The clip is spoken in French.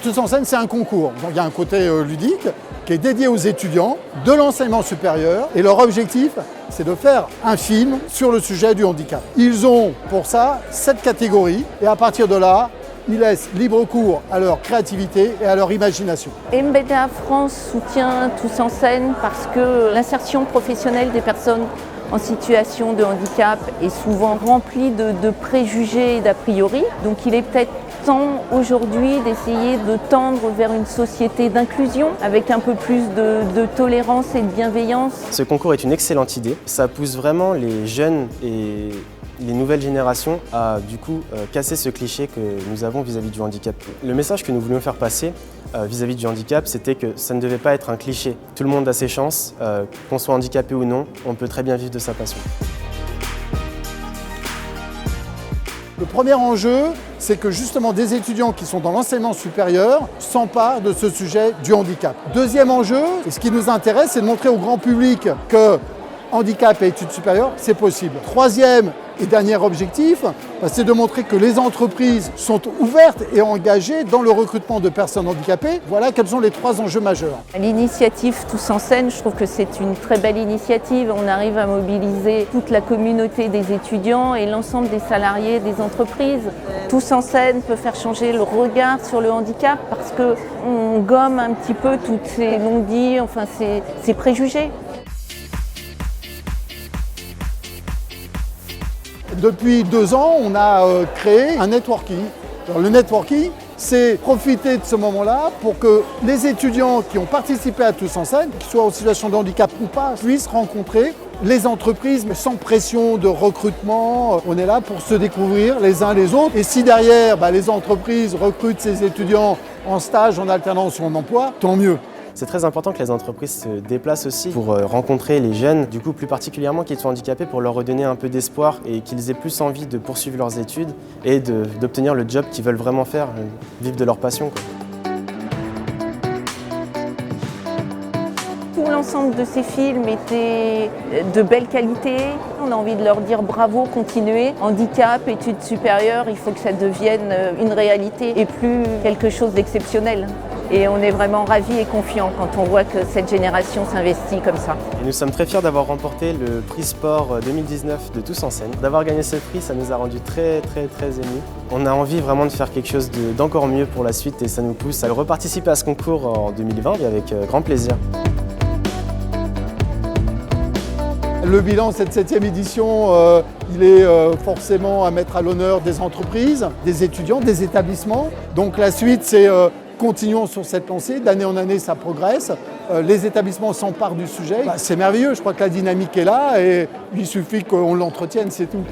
Tous en scène, c'est un concours. Donc il y a un côté ludique qui est dédié aux étudiants de l'enseignement supérieur. Et leur objectif, c'est de faire un film sur le sujet du handicap. Ils ont pour ça 7 catégories et à partir de là, ils laissent libre cours à leur créativité et à leur imagination. MBDA France soutient Tous en scène parce que l'insertion professionnelle des personnes en situation de handicap est souvent remplie de préjugés et d'a priori. Donc il est peut-être temps aujourd'hui d'essayer de tendre vers une société d'inclusion avec un peu plus de tolérance et de bienveillance. Ce concours est une excellente idée. Ça pousse vraiment les jeunes et les nouvelles générations à casser ce cliché que nous avons vis-à-vis du handicap. Le message que nous voulions faire passer vis-à-vis du handicap, c'était que ça ne devait pas être un cliché. Tout le monde a ses chances, qu'on soit handicapé ou non, on peut très bien vivre de sa passion. Le premier enjeu, c'est que justement des étudiants qui sont dans l'enseignement supérieur s'emparent de ce sujet du handicap. Deuxième enjeu, et ce qui nous intéresse, c'est de montrer au grand public que handicap et études supérieures, c'est possible. Troisième et dernier objectif, c'est de montrer que les entreprises sont ouvertes et engagées dans le recrutement de personnes handicapées. Voilà quels sont les 3 enjeux majeurs. L'initiative Tous en scène, je trouve que c'est une très belle initiative. On arrive à mobiliser toute la communauté des étudiants et l'ensemble des salariés des entreprises. Tous en scène peut faire changer le regard sur le handicap parce qu'on gomme un petit peu toutes ces non-dits, enfin ces préjugés. Depuis 2 ans, on a créé un networking. Alors, le networking, c'est profiter de ce moment-là pour que les étudiants qui ont participé à Tous en scène, qu'ils soient en situation de handicap ou pas, puissent rencontrer les entreprises, mais sans pression de recrutement. On est là pour se découvrir les uns les autres. Et si derrière, les entreprises recrutent ces étudiants en stage, en alternance ou en emploi, tant mieux. C'est très important que les entreprises se déplacent aussi pour rencontrer les jeunes, du coup plus particulièrement qui sont handicapés, pour leur redonner un peu d'espoir et qu'ils aient plus envie de poursuivre leurs études et d'obtenir le job qu'ils veulent vraiment faire, vivre de leur passion, quoi. Tout l'ensemble de ces films était de belle qualité. On a envie de leur dire bravo, continuez. Handicap, études supérieures, il faut que ça devienne une réalité et plus quelque chose d'exceptionnel. Et on est vraiment ravis et confiants quand on voit que cette génération s'investit comme ça. Et nous sommes très fiers d'avoir remporté le prix sport 2019 de Tous en scène. D'avoir gagné ce prix, ça nous a rendus très émus. On a envie vraiment de faire quelque chose d'encore mieux pour la suite et ça nous pousse à reparticiper à ce concours en 2020 et avec grand plaisir. Le bilan de cette 7e édition, il est forcément à mettre à l'honneur des entreprises, des étudiants, des établissements. Donc la suite, c'est continuons sur cette lancée, d'année en année ça progresse, les établissements s'emparent du sujet. C'est merveilleux, je crois que la dynamique est là et il suffit qu'on l'entretienne, c'est tout.